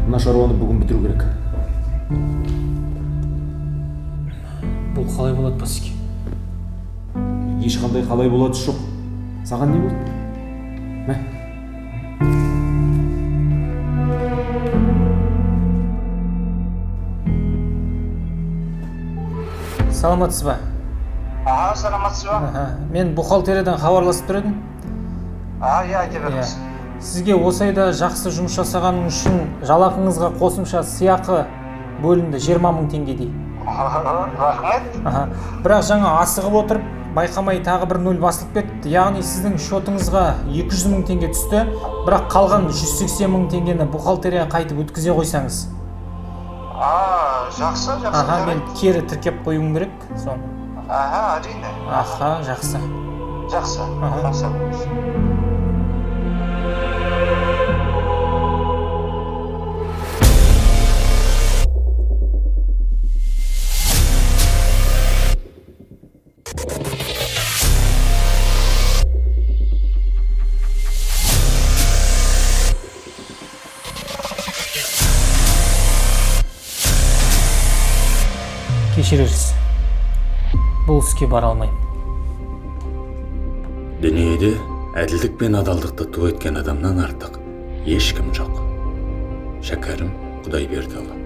Мына шаруаны бүгін бітіру керек. Бұл қалай болады Басеке? Ешқандай қалай болады жоқ. Саған не болды? Мә. Саламатсыз ба? Саламатсыз ба? Мен бухгалтериядан хабарласып тұр едім. Иә, айта беріңіз. Сізге осы айда жақсы жұмыс жасағаның үшін жалақыңызға қосымша сыйақы бөлінді 20 000 теңгедей. Рахмет. Бірақ жаңа асығып отырып, байқамай тағы бір 0 басылып кетті. Яғни сіздің шотыңызға 200 000 теңге түсті, бірақ қалған 180 000 теңгені бухгалтерияға қайтып өткізе қойсаңыз. Жақсы. Мен кері тіркеп қоюым керек, соны. Әрине. Жақсы. Жақсы. Кешірерсіз. Бұл іске бара алмаймын. Дүниеде әділдік пен адалдықты ту еткен адамнан артық ешкім жоқ. Шәкәрім Құдайбердіұлы.